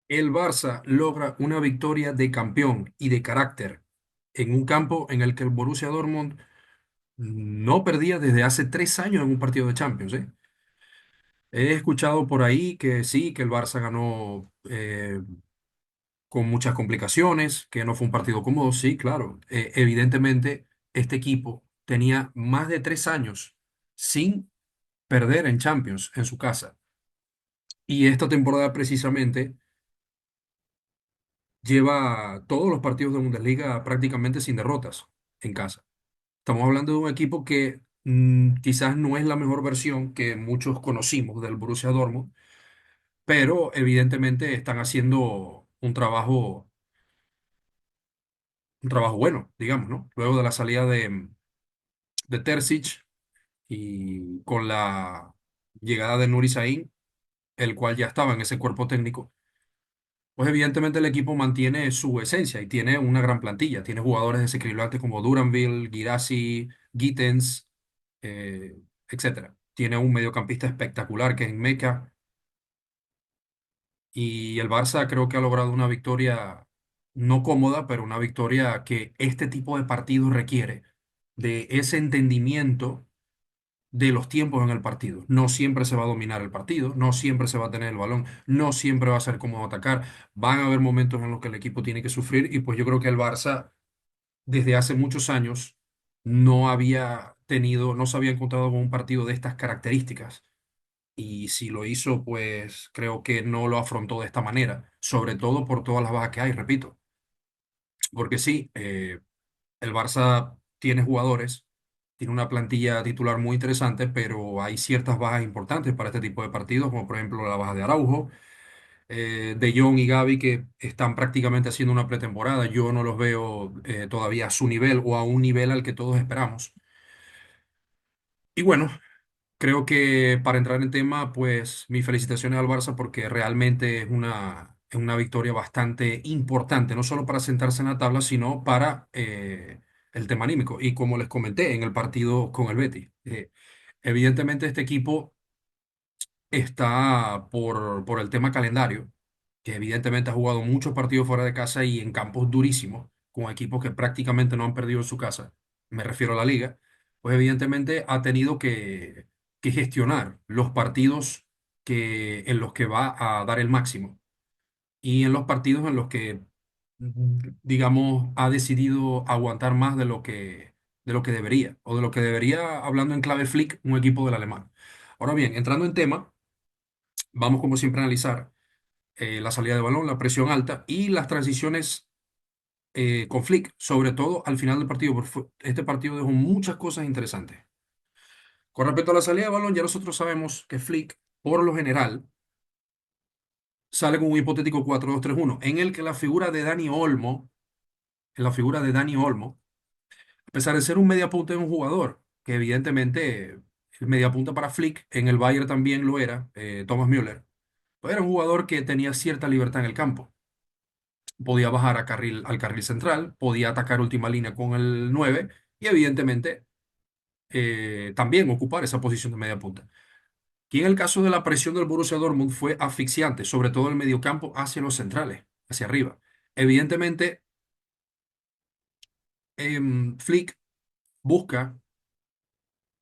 El Barça logra una victoria de campeón y de carácter en un campo en el que el Borussia Dortmund no perdía desde hace 3 años en un partido de Champions, ¿eh? He escuchado por ahí que sí, que el Barça ganó con muchas complicaciones, que no fue un partido cómodo. Sí, claro. Evidentemente, este equipo tenía más de 3 años sin perder en Champions en su casa. Y esta temporada precisamente lleva todos los partidos de Bundesliga prácticamente sin derrotas en casa. Estamos hablando de un equipo que quizás no es la mejor versión que muchos conocimos del Borussia Dortmund, pero evidentemente están haciendo un trabajo bueno, digamos, ¿no? Luego de la salida de Terzic y con la llegada de Nuri Sahin, el cual ya estaba en ese cuerpo técnico, pues evidentemente el equipo mantiene su esencia y tiene una gran plantilla. Tiene jugadores desequilibrantes como Duranville, Guirassy, Gittens, eh, etcétera. Tiene un mediocampista espectacular que es Meca. Y el Barça creo que ha logrado una victoria no cómoda, pero una victoria que este tipo de partidos requiere de ese entendimiento de los tiempos en el partido. No siempre se va a dominar el partido, no siempre se va a tener el balón, no siempre va a ser cómodo atacar. Van a haber momentos en los que el equipo tiene que sufrir y pues yo creo que el Barça desde hace muchos años no se había encontrado con un partido de estas características. Y si lo hizo, pues creo que no lo afrontó de esta manera, sobre todo por todas las bajas que hay, repito. Porque sí, el Barça tiene jugadores, tiene una plantilla titular muy interesante, pero hay ciertas bajas importantes para este tipo de partidos, como por ejemplo la baja de Araujo, De Jong y Gavi, que están prácticamente haciendo una pretemporada. Yo no los veo todavía a su nivel o a un nivel al que todos esperamos. Y bueno, creo que para entrar en tema, pues mis felicitaciones al Barça porque realmente es una victoria bastante importante, no solo para sentarse en la tabla, sino para el tema anímico. Y como les comenté en el partido con el Betis, evidentemente este equipo está por el tema calendario, que evidentemente ha jugado muchos partidos fuera de casa y en campos durísimos, con equipos que prácticamente no han perdido en su casa, me refiero a la liga, pues evidentemente ha tenido que gestionar los partidos en los que va a dar el máximo y en los partidos en los que, digamos, ha decidido aguantar más de lo que debería, o de lo que debería, hablando en clave Flick, un equipo del alemán. Ahora bien, entrando en tema. Vamos, como siempre, a analizar la salida de balón, la presión alta y las transiciones con Flick, sobre todo al final del partido, porque este partido dejó muchas cosas interesantes. Con respecto a la salida de balón, ya nosotros sabemos que Flick, por lo general, sale con un hipotético 4-2-3-1 en el que la figura de Dani Olmo, a pesar de ser un mediapunta, es un jugador que evidentemente el mediapunta para Flick, en el Bayern también lo era, Thomas Müller, pero era un jugador que tenía cierta libertad en el campo. Podía bajar al carril central, podía atacar última línea con el 9 y evidentemente también ocupar esa posición de media punta. Y en el caso de la presión del Borussia Dortmund fue asfixiante, sobre todo el mediocampo hacia los centrales, hacia arriba. Evidentemente, Flick busca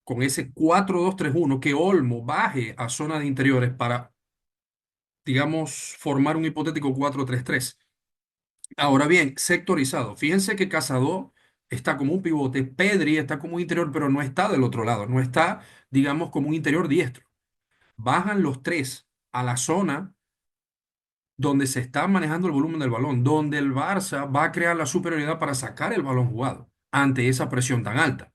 con ese 4-2-3-1 que Olmo baje a zona de interiores para, digamos, formar un hipotético 4-3-3. Ahora bien, sectorizado. Fíjense que Casado está como un pivote, Pedri está como un interior, pero no está del otro lado, no está, digamos, como un interior diestro. Bajan los tres a la zona donde se está manejando el volumen del balón, donde el Barça va a crear la superioridad para sacar el balón jugado ante esa presión tan alta.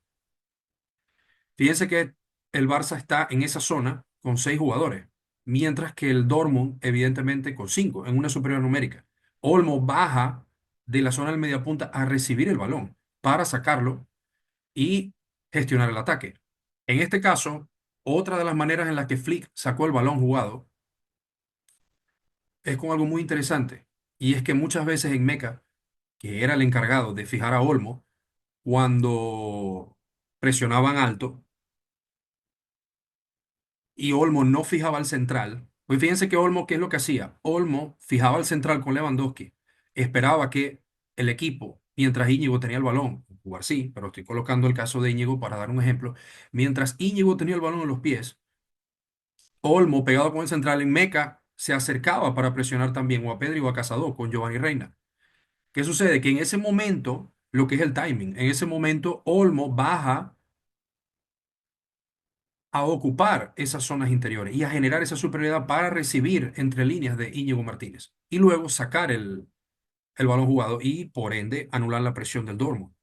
Fíjense que el Barça está en esa zona con 6 jugadores, mientras que el Dortmund, evidentemente, con 5, en una superioridad numérica. Olmo baja de la zona del mediapunta a recibir el balón para sacarlo y gestionar el ataque. En este caso, otra de las maneras en las que Flick sacó el balón jugado es con algo muy interesante, y es que muchas veces en Meca, que era el encargado de fijar a Olmo, cuando presionaban alto, y Olmo no fijaba al central. Pues fíjense que Olmo, ¿qué es lo que hacía? Olmo fijaba el central con Lewandowski, esperaba que el equipo, mientras Íñigo tenía el balón, jugar sí, pero estoy colocando el caso de Íñigo para dar un ejemplo, mientras Íñigo tenía el balón en los pies, Olmo pegado con el central en Meca se acercaba para presionar también o a Pedri o a Casado con Giovanni Reina. ¿Qué sucede? Que en ese momento, lo que es el timing, en ese momento Olmo baja a ocupar esas zonas interiores y a generar esa superioridad para recibir entre líneas de Íñigo Martínez y luego sacar el balón jugado y por ende anular la presión del Dortmund.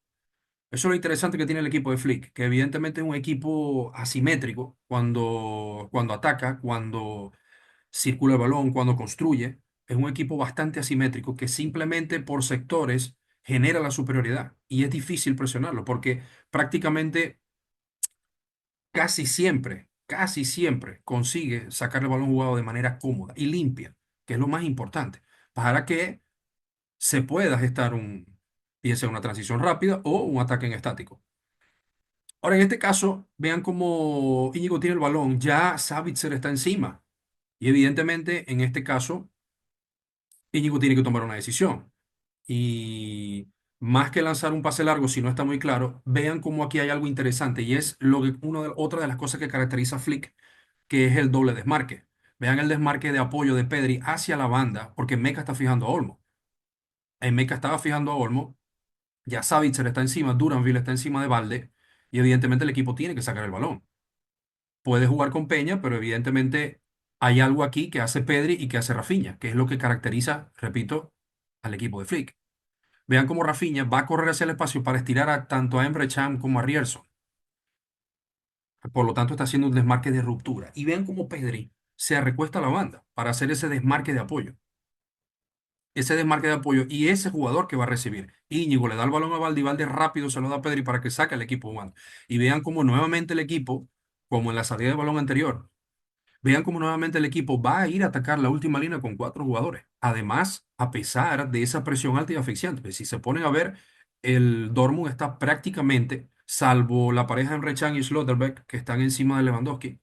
Eso es lo interesante que tiene el equipo de Flick, que evidentemente es un equipo asimétrico cuando ataca, cuando circula el balón, cuando construye. Es un equipo bastante asimétrico que simplemente por sectores genera la superioridad y es difícil presionarlo porque prácticamente casi siempre consigue sacar el balón jugado de manera cómoda y limpia, que es lo más importante, para que se pueda gestar bien sea una transición rápida o un ataque en estático. Ahora, en este caso, vean cómo Íñigo tiene el balón, ya Sabitzer está encima. Y evidentemente, en este caso, Íñigo tiene que tomar una decisión. Y más que lanzar un pase largo, si no está muy claro, vean cómo aquí hay algo interesante y es otra de las cosas que caracteriza a Flick, que es el doble desmarque. Vean el desmarque de apoyo de Pedri hacia la banda, porque Meca está fijando a Olmo. En Meca estaba fijando a Olmo, ya Savitzer está encima, Duranville está encima de Valde, y evidentemente el equipo tiene que sacar el balón. Puede jugar con Peña, pero evidentemente hay algo aquí que hace Pedri y que hace Rafinha, que es lo que caracteriza, repito, al equipo de Flick. Vean cómo Rafinha va a correr hacia el espacio para estirar tanto a Emre Can como a Rierson. Por lo tanto, está haciendo un desmarque de ruptura. Y vean cómo Pedri se recuesta a la banda para hacer ese desmarque de apoyo. Ese desmarque de apoyo y ese jugador que va a recibir. Íñigo le da el balón a Valde y Valde rápido se lo da a Pedri para que saque al equipo jugando. Y vean cómo nuevamente el equipo, como en la salida de balón anterior, vean cómo nuevamente el equipo va a ir a atacar la última línea con cuatro jugadores. Además, a pesar de esa presión alta y asfixiante, pues, si se ponen a ver, el Dortmund está prácticamente, salvo la pareja Emre Can y Schlotterbeck, que están encima de Lewandowski,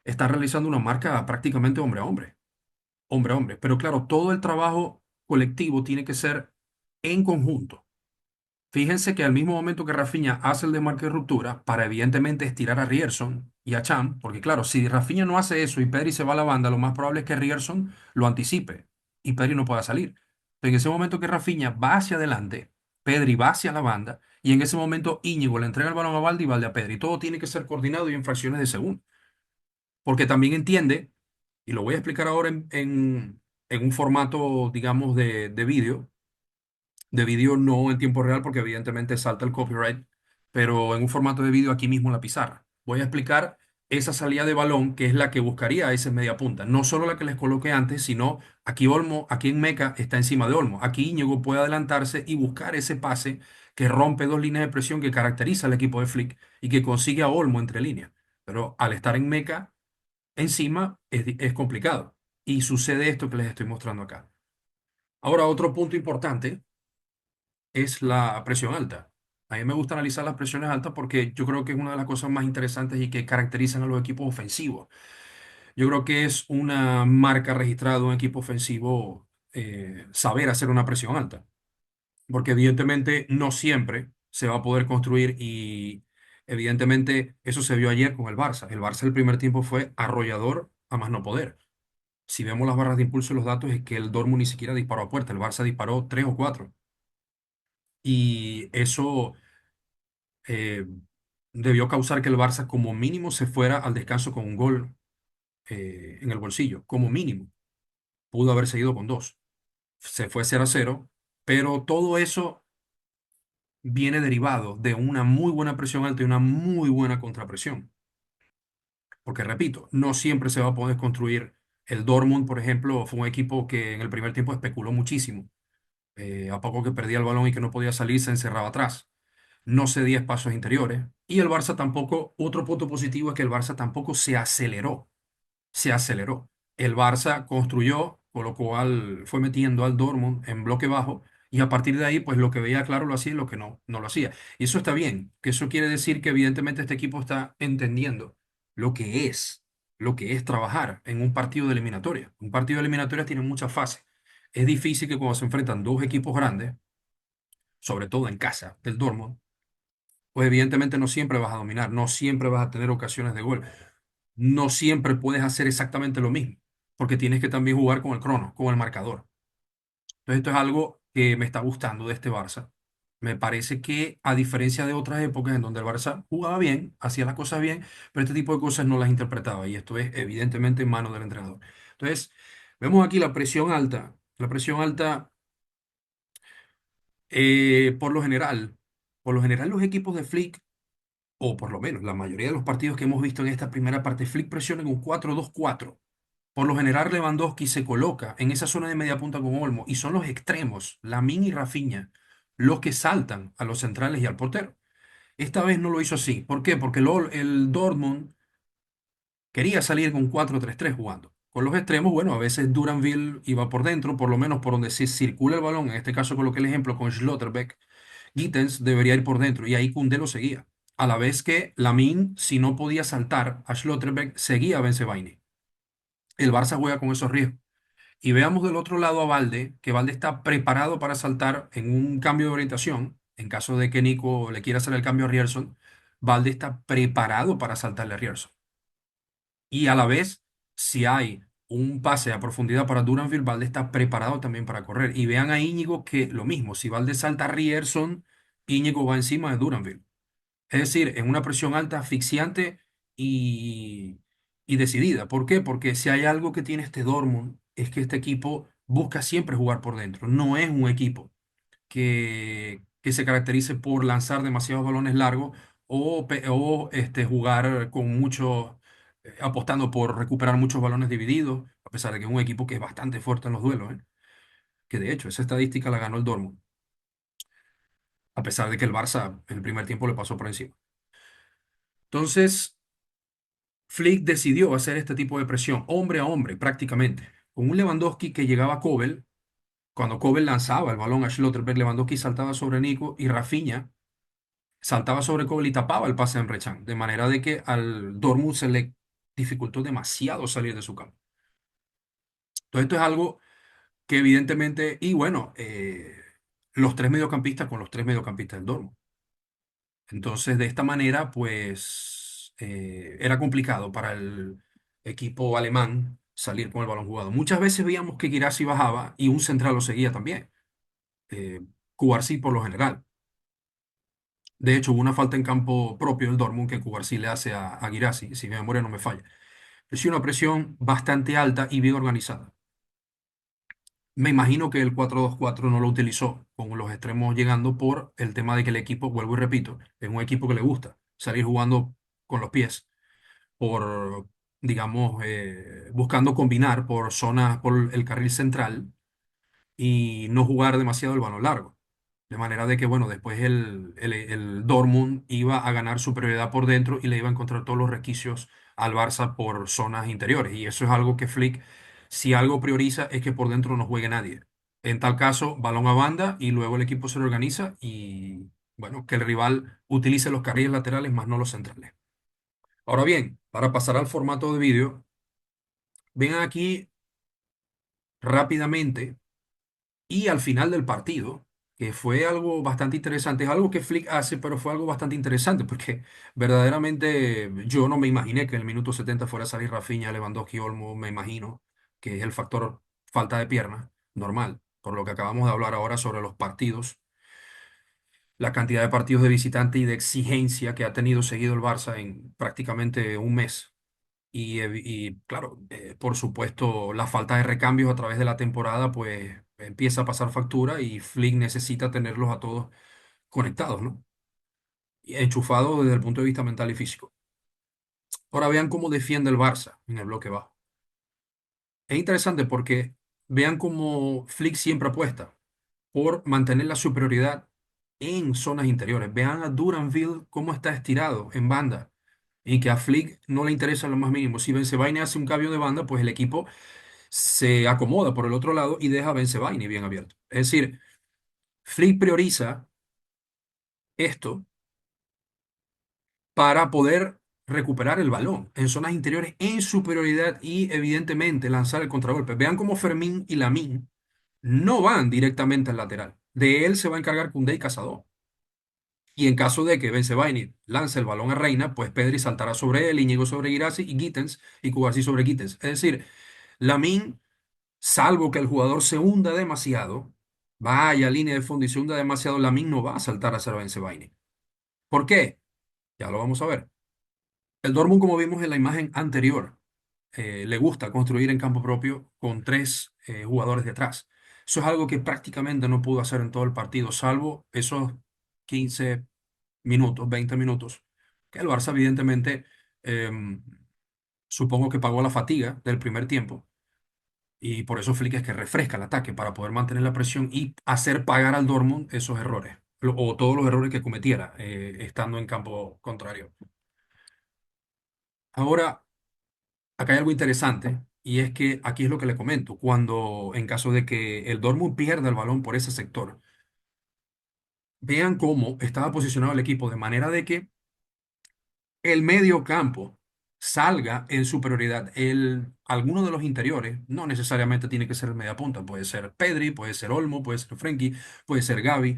está realizando una marca prácticamente hombre a hombre. Hombre a hombre. Pero claro, todo el trabajo colectivo tiene que ser en conjunto. Fíjense que al mismo momento que Rafinha hace el desmarque de ruptura, para evidentemente estirar a Rierson y a Cham, porque claro, si Rafinha no hace eso y Pedri se va a la banda, lo más probable es que Rierson lo anticipe y Pedri no pueda salir. En ese momento que Rafinha va hacia adelante, Pedri va hacia la banda y en ese momento Íñigo le entrega el balón a Valde y Valde a Pedri. Todo tiene que ser coordinado y en fracciones de segundo. Porque también entiende, y lo voy a explicar ahora en un formato, digamos, de vídeo no en tiempo real porque evidentemente salta el copyright, pero en un formato de vídeo aquí mismo en la pizarra. Voy a explicar esa salida de balón que es la que buscaría ese media punta. No solo la que les coloqué antes, sino aquí Olmo, aquí en Meca está encima de Olmo. Aquí Íñigo puede adelantarse y buscar ese pase que rompe dos líneas de presión que caracteriza al equipo de Flick y que consigue a Olmo entre líneas. Pero al estar en Meca encima es complicado. Y sucede esto que les estoy mostrando acá. Ahora, otro punto importante es la presión alta. A mí me gusta analizar las presiones altas porque yo creo que es una de las cosas más interesantes y que caracterizan a los equipos ofensivos. Yo creo que es una marca registrada de un equipo ofensivo saber hacer una presión alta, porque evidentemente no siempre se va a poder construir y evidentemente eso se vio ayer con el Barça. El Barça el primer tiempo fue arrollador a más no poder. Si vemos las barras de impulso y los datos es que el Dortmund ni siquiera disparó a puerta, el Barça disparó tres o cuatro. Y eso eh, debió causar que el Barça como mínimo se fuera al descanso con un gol en el bolsillo, como mínimo. Pudo haber seguido con dos. Se fue 0-0, pero todo eso viene derivado de una muy buena presión alta y una muy buena contrapresión. Porque repito, no siempre se va a poder construir. El Dortmund, por ejemplo, fue un equipo que en el primer tiempo especuló muchísimo. A poco que perdía el balón y que no podía salir, se encerraba atrás. No cedía espacios interiores. Y el Barça tampoco, otro punto positivo es que el Barça tampoco se aceleró. El Barça construyó, con lo cual fue metiendo al Dortmund en bloque bajo y a partir de ahí, pues lo que veía claro lo hacía y lo que no, no lo hacía. Y eso está bien, que eso quiere decir que evidentemente este equipo está entendiendo lo que es. lo que es trabajar en un partido de eliminatoria. Un partido de eliminatoria tiene muchas fases. Es difícil que cuando se enfrentan dos equipos grandes, sobre todo en casa del Dortmund, pues evidentemente no siempre vas a dominar, no siempre vas a tener ocasiones de gol, no siempre puedes hacer exactamente lo mismo, porque tienes que también jugar con el crono, con el marcador. Entonces esto es algo que me está gustando de este Barça. Me parece que a diferencia de otras épocas en donde el Barça jugaba bien, hacía las cosas bien, pero este tipo de cosas no las interpretaba y esto es evidentemente en manos del entrenador. Entonces, vemos aquí la presión alta. La presión alta, por lo general, los equipos de Flick, o por lo menos la mayoría de los partidos que hemos visto en esta primera parte, Flick presiona en un 4-2-4. Por lo general, Lewandowski se coloca en esa zona de media punta con Olmo y son los extremos, Lamine y Rafinha, los que saltan a los centrales y al portero. Esta vez no lo hizo así. ¿Por qué? Porque el Dortmund quería salir con 4-3-3 jugando. Con los extremos, bueno, a veces Duranville iba por dentro, por lo menos por donde se circula el balón. En este caso coloqué el ejemplo con Schlotterbeck. Gittens debería ir por dentro y ahí Koundé lo seguía. A la vez que Lamine, si no podía saltar a Schlotterbeck, seguía a Bensebaini. El Barça juega con esos riesgos. Y veamos del otro lado a Valde, que Valde está preparado para saltar en un cambio de orientación. En caso de que Nico le quiera hacer el cambio a Rierson, Valde está preparado para saltarle a Rierson. Y a la vez, si hay un pase a profundidad para Duranville, Valde está preparado también para correr. Y vean a Íñigo que lo mismo, si Valde salta a Rierson, Íñigo va encima de Duranville. Es decir, en una presión alta, asfixiante y, y decidida. ¿Por qué? Porque si hay algo que tiene este Dortmund, es que este equipo busca siempre jugar por dentro. No es un equipo que se caracterice por lanzar demasiados balones largos o jugar con mucho, apostando por recuperar muchos balones divididos, a pesar de que es un equipo que es bastante fuerte en los duelos, ¿eh? Que de hecho esa estadística la ganó el Dortmund, a pesar de que el Barça en el primer tiempo le pasó por encima. Entonces, Flick decidió hacer este tipo de presión, hombre a hombre, prácticamente, con un Lewandowski que llegaba a Kobel. Cuando Kobel lanzaba el balón a Schlotterbeck, Lewandowski saltaba sobre Nico y Rafinha saltaba sobre Kobel y tapaba el pase a Emre Can, de manera de que al Dortmund se le dificultó demasiado salir de su campo. Entonces, esto es algo que evidentemente, y bueno, los tres mediocampistas con los tres mediocampistas del Dortmund. Entonces, de esta manera, pues era complicado para el equipo alemán salir con el balón jugado. Muchas veces veíamos que Guirassy bajaba y un central lo seguía también. Eh, Cubarsí por lo general. De hecho, hubo una falta en campo propio del Dortmund que Cubarsí le hace a Guirassy, si mi memoria no me falla. Es una presión bastante alta y bien organizada. Me imagino que el 4-2-4 no lo utilizó con los extremos llegando por el tema de que el equipo, vuelvo y repito, es un equipo que le gusta salir jugando con los pies por, digamos, buscando combinar por zonas, por el carril central y no jugar demasiado el balón largo. De manera de que, bueno, después el Dortmund iba a ganar superioridad por dentro y le iba a encontrar todos los resquicios al Barça por zonas interiores. Y eso es algo que Flick, si algo prioriza, es que por dentro no juegue nadie. En tal caso, balón a banda y luego el equipo se lo organiza y, bueno, que el rival utilice los carriles laterales más no los centrales. Ahora bien, para pasar al formato de vídeo, ven aquí rápidamente y al final del partido, que fue algo bastante interesante, es algo que Flick hace, pero fue algo bastante interesante, porque verdaderamente yo no me imaginé que en el minuto 70 fuera a salir Rafinha, Lewandowski, Olmo, me imagino que es el factor falta de pierna, normal, por lo que acabamos de hablar ahora sobre los partidos, la cantidad de partidos de visitante y de exigencia que ha tenido seguido el Barça en prácticamente un mes. Y claro, por supuesto, la falta de recambios a través de la temporada, pues empieza a pasar factura y Flick necesita tenerlos a todos conectados, ¿no? Y enchufados desde el punto de vista mental y físico. Ahora vean cómo defiende el Barça en el bloque bajo. Es interesante porque vean cómo Flick siempre apuesta por mantener la superioridad en zonas interiores. Vean a Duranville cómo está estirado en banda y que a Flick no le interesa lo más mínimo. Si Bensebaini hace un cambio de banda, pues el equipo se acomoda por el otro lado y deja a Bensebaini bien abierto. Es decir, Flick prioriza esto para poder recuperar el balón en zonas interiores en superioridad y evidentemente lanzar el contragolpe. Vean cómo Fermín y Lamine no van directamente al lateral. De él se va a encargar Koundé y Casado. Y en caso de que Bensebaini lance el balón a Reina, pues Pedri saltará sobre él, Íñigo sobre Guirassy y Gittens y Cubarsí sobre Gittens. Es decir, Lamine, salvo que el jugador se hunda demasiado, vaya a línea de fondo y se hunda demasiado, Lamine no va a saltar a hacer a Bensebaini. ¿Por qué? Ya lo vamos a ver. El Dortmund, como vimos en la imagen anterior, le gusta construir en campo propio con tres jugadores detrás. Eso es algo que prácticamente no pudo hacer en todo el partido, salvo esos 15 minutos, 20 minutos, que el Barça evidentemente supongo que pagó la fatiga del primer tiempo y por eso Flick es que refresca el ataque para poder mantener la presión y hacer pagar al Dortmund esos errores o todos los errores que cometiera estando en campo contrario. Ahora, acá hay algo interesante y es que aquí es lo que le comento, cuando en caso de que el Dortmund pierda el balón por ese sector, vean cómo estaba posicionado el equipo de manera de que el medio campo salga en superioridad. Alguno de los interiores, no necesariamente tiene que ser el mediapunta, puede ser Pedri, puede ser Olmo, puede ser Frenkie, puede ser Gavi.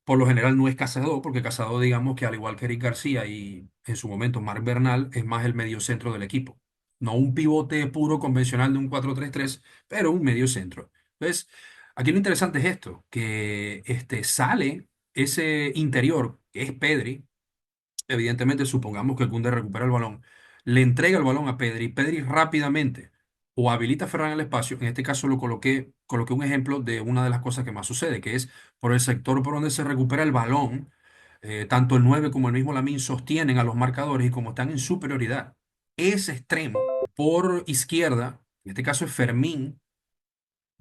Por lo general no es Casado, porque Casado, digamos que al igual que Eric García y en su momento Marc Bernal, es más el medio centro del equipo. No un pivote puro convencional de un 4-3-3, pero un medio centro. Entonces, aquí lo interesante es esto, que sale ese interior, que es Pedri. Evidentemente, supongamos que Koundé recupera el balón, le entrega el balón a Pedri, Pedri rápidamente o habilita a Ferran en el espacio. En este caso lo coloqué un ejemplo de una de las cosas que más sucede, que es por el sector por donde se recupera el balón, tanto el 9 como el mismo Lamine sostienen a los marcadores y como están en superioridad, ese extremo por izquierda, en este caso es Fermín,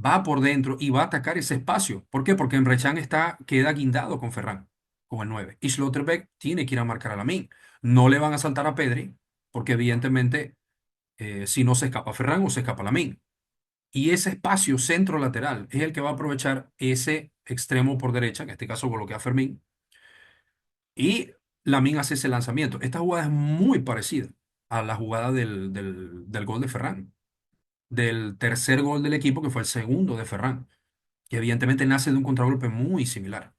va por dentro y va a atacar ese espacio. ¿Por qué? Porque Emre Can queda guindado con Ferran, con el 9. Y Schlotterbeck tiene que ir a marcar a Lamine. No le van a saltar a Pedri, porque evidentemente si no se escapa Ferran o se escapa Lamine. Y ese espacio centro-lateral es el que va a aprovechar ese extremo por derecha, en este caso bloquea a Fermín, y Lamine hace ese lanzamiento. Esta jugada es muy parecida a la jugada del gol de Ferran, del tercer gol del equipo, que fue el segundo de Ferran, que evidentemente nace de un contragolpe muy similar.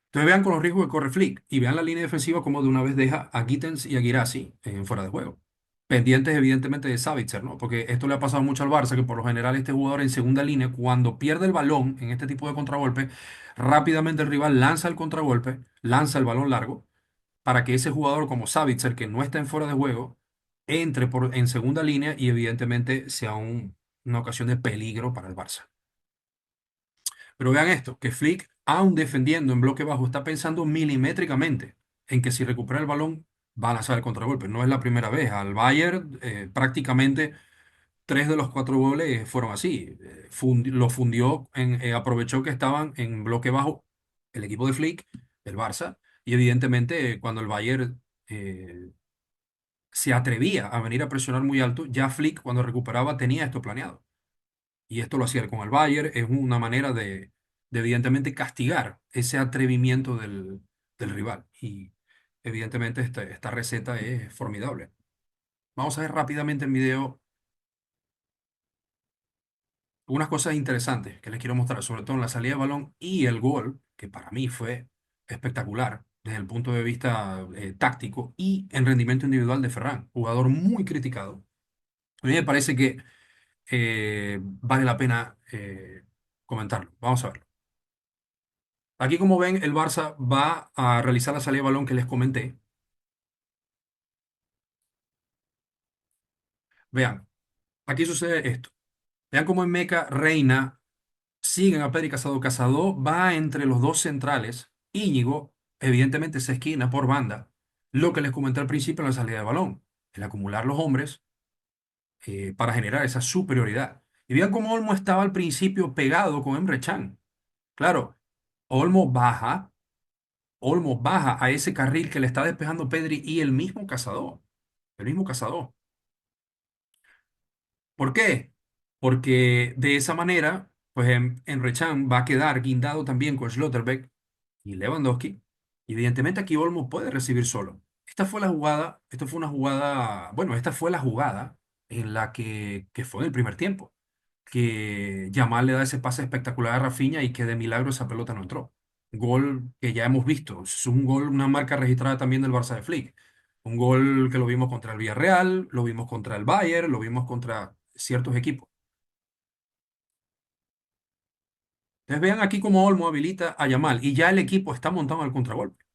Entonces vean con los riesgos que corre Flick y vean la línea defensiva como de una vez deja a Gittens y a Guirassy en fuera de juego. Pendientes evidentemente de Savitzer, ¿no? Porque esto le ha pasado mucho al Barça, que por lo general este jugador en segunda línea, cuando pierde el balón en este tipo de contragolpe, rápidamente el rival lanza el contragolpe, lanza el balón largo, para que ese jugador como Savitzer, que no está en fuera de juego, entre en segunda línea y evidentemente sea una ocasión de peligro para el Barça. Pero vean esto, que Flick, aun defendiendo en bloque bajo, está pensando milimétricamente en que si recupera el balón va a lanzar el contragolpe. No es la primera vez. Al Bayern prácticamente tres de los cuatro goles fueron así. Lo fundió, aprovechó que estaban en bloque bajo el equipo de Flick, el Barça, y evidentemente cuando el Bayern se atrevía a venir a presionar muy alto, ya Flick cuando recuperaba tenía esto planeado. Y esto lo hacía con el Bayern, es una manera de evidentemente castigar ese atrevimiento del rival. Y evidentemente esta receta es formidable. Vamos a ver rápidamente el video unas cosas interesantes que les quiero mostrar, sobre todo en la salida de balón y el gol, que para mí fue espectacular desde el punto de vista táctico y en rendimiento individual de Ferran, jugador muy criticado. A mí me parece que vale la pena comentarlo. Vamos a verlo. Aquí, como ven, el Barça va a realizar la salida de balón que les comenté. Vean, aquí sucede esto. Vean cómo en Meca Reina siguen a Pedri Casado. Casado va entre los dos centrales. Íñigo, evidentemente, se esquina por banda. Lo que les comenté al principio en la salida de balón. El acumular los hombres para generar esa superioridad. Y vean cómo Olmo estaba al principio pegado con Emre Can. Claro, Olmo baja. Olmo baja a ese carril que le está despejando Pedri y el mismo Cazador. El mismo Cazador. ¿Por qué? Porque de esa manera, pues Emre Can va a quedar guindado también con Schlotterbeck y Lewandowski. Y evidentemente aquí Olmo puede recibir solo. Esta fue una jugada, bueno, esta fue la jugada en la que fue en el primer tiempo, que Yamal le da ese pase espectacular a Rafinha y que de milagro esa pelota no entró. Gol que ya hemos visto, es un gol, una marca registrada también del Barça de Flick. Un gol que lo vimos contra el Villarreal, lo vimos contra el Bayern, lo vimos contra ciertos equipos. Entonces vean aquí cómo Olmo habilita a Yamal y ya el equipo está montado en el contragolpe.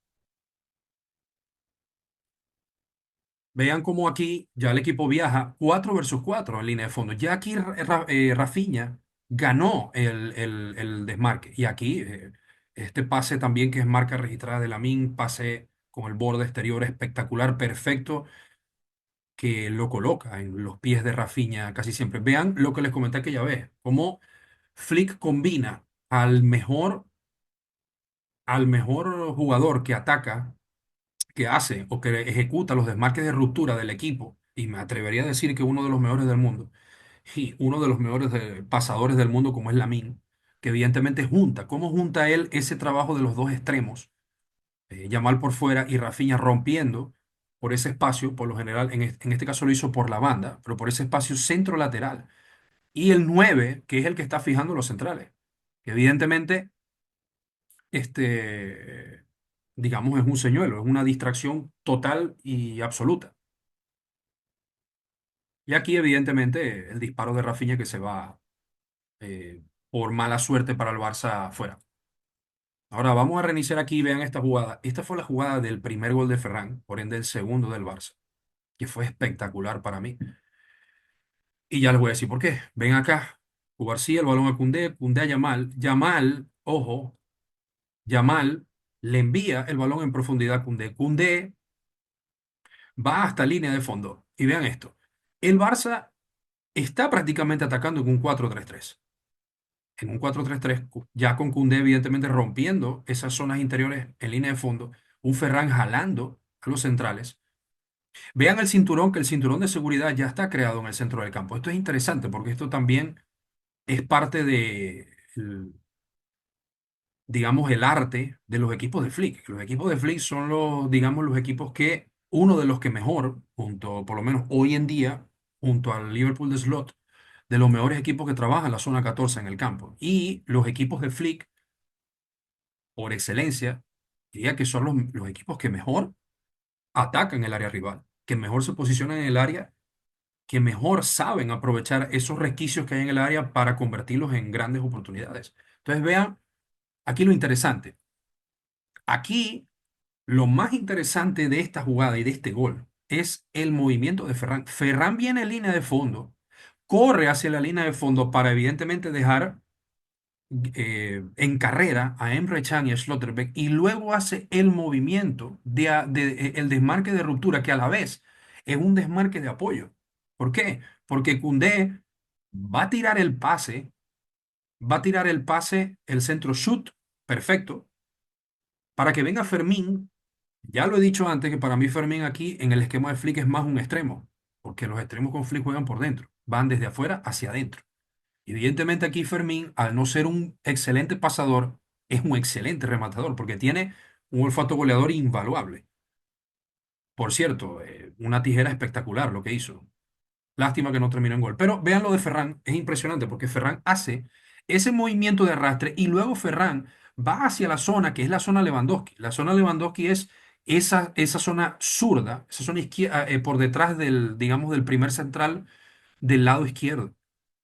Vean cómo aquí ya el equipo viaja 4 versus 4 en línea de fondo. Ya aquí Rafinha ganó el desmarque. Y aquí este pase también que es marca registrada de Lamine, pase con el borde exterior espectacular, perfecto, que lo coloca en los pies de Rafinha casi siempre. Vean lo que les comenté aquella vez, cómo Flick combina al mejor jugador que ataca que hace o que ejecuta los desmarques de ruptura del equipo, y me atrevería a decir que uno de los mejores del mundo, y uno de los mejores pasadores del mundo como es Lamine, que evidentemente junta, ¿cómo junta él ese trabajo de los dos extremos? Yamal por fuera y Rafinha rompiendo por ese espacio, por lo general, en este caso lo hizo por la banda, pero por ese espacio centro-lateral. Y el 9 que es el que está fijando los centrales, que evidentemente digamos, es un señuelo, es una distracción total y absoluta. Y aquí, evidentemente, el disparo de Rafinha que se va por mala suerte para el Barça fuera. Ahora vamos a reiniciar aquí y vean esta jugada. Esta fue la jugada del primer gol de Ferran, por ende el segundo del Barça, que fue espectacular para mí. Y ya les voy a decir por qué. Ven acá, Cubarsí, el balón a Koundé, Koundé a Yamal. Yamal, ojo, Yamal le envía el balón en profundidad a Koundé. Koundé va hasta línea de fondo. Y vean esto. El Barça está prácticamente atacando en un 4-3-3. En un 4-3-3, ya con Koundé evidentemente rompiendo esas zonas interiores en línea de fondo, un Ferran jalando a los centrales. Vean el cinturón, que el cinturón de seguridad ya está creado en el centro del campo. Esto es interesante porque esto también es parte de, digamos, el arte de los equipos de Flick. Los equipos de Flick son los, digamos, los equipos que, uno de los que mejor, junto, por lo menos hoy en día, junto al Liverpool de Slot, de los mejores equipos que trabajan la zona 14 en el campo. Y los equipos de Flick, por excelencia, diría que son los equipos que mejor atacan el área rival, que mejor se posicionan en el área, que mejor saben aprovechar esos resquicios que hay en el área para convertirlos en grandes oportunidades. Entonces vean aquí lo interesante. Aquí lo más interesante de esta jugada y de este gol es el movimiento de Ferran. Ferran viene en línea de fondo, corre hacia la línea de fondo para evidentemente dejar en carrera a Emre Can y a Schlotterbeck y luego hace el movimiento el desmarque de ruptura que a la vez es un desmarque de apoyo. ¿Por qué? Porque Koundé va a tirar el pase, va a tirar el pase, el centro shoot, perfecto, para que venga Fermín. Ya lo he dicho antes que para mí Fermín aquí en el esquema de Flick es más un extremo, porque los extremos con Flick juegan por dentro, van desde afuera hacia adentro. Evidentemente aquí Fermín, al no ser un excelente pasador, es un excelente rematador, porque tiene un olfato goleador invaluable. Por cierto, una tijera espectacular lo que hizo. Lástima que no terminó en gol. Pero vean lo de Ferran, es impresionante porque Ferran hace ese movimiento de arrastre y luego Ferran va hacia la zona que es la zona Lewandowski. La zona Lewandowski es esa zona zurda, esa zona izquierda, por detrás del, digamos, del primer central del lado izquierdo.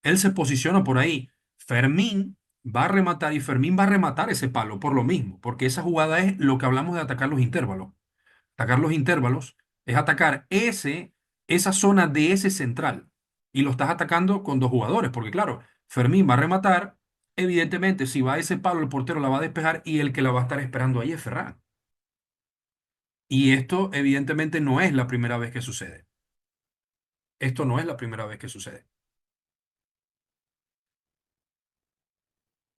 Él se posiciona por ahí. Fermín va a rematar y Fermín va a rematar ese palo por lo mismo, porque esa jugada es lo que hablamos de atacar los intervalos. Atacar los intervalos es atacar esa zona de ese central. Y lo estás atacando con dos jugadores, porque claro, Fermín va a rematar. Evidentemente, si va a ese palo, el portero la va a despejar y el que la va a estar esperando ahí es Ferran. Y esto, evidentemente, no es la primera vez que sucede. Esto no es la primera vez que sucede.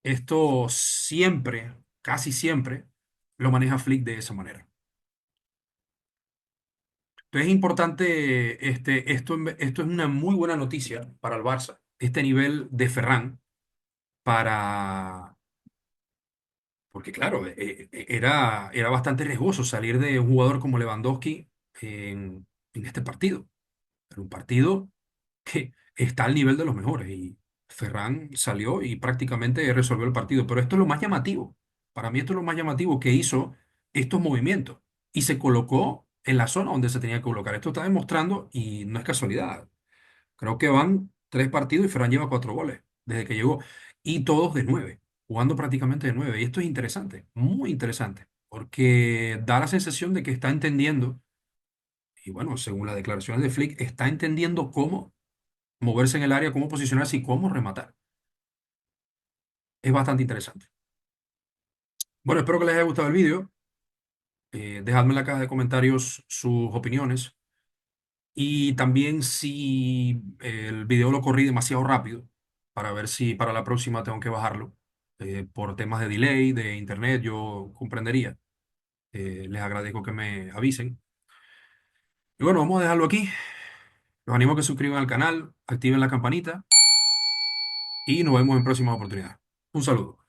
Esto siempre, casi siempre, lo maneja Flick de esa manera. Entonces es importante, esto es una muy buena noticia para el Barça, este nivel de Ferran, para, porque claro, era bastante riesgoso salir de un jugador como Lewandowski, en este partido. Era un partido que está al nivel de los mejores y Ferran salió y prácticamente resolvió el partido. Pero esto es lo más llamativo. Para mí esto es lo más llamativo que hizo estos movimientos y se colocó en la zona donde se tenía que colocar. Esto está demostrando y no es casualidad. Creo que van 3 partidos y Ferran lleva 4 goles desde que llegó y todos de 9, jugando prácticamente de 9. Y esto es interesante, muy interesante, porque da la sensación de que está entendiendo, y bueno, según las declaraciones de Flick, está entendiendo cómo moverse en el área, cómo posicionarse y cómo rematar. Es bastante interesante. Bueno, espero que les haya gustado el vídeo. Dejadme en la caja de comentarios sus opiniones. Y también si el video lo corrí demasiado rápido, para ver si para la próxima tengo que bajarlo. Por temas de delay, de internet, yo comprendería. Les agradezco que me avisen. Y bueno, vamos a dejarlo aquí. Los animo a que se suscriban al canal, activen la campanita y nos vemos en próxima oportunidad. Un saludo.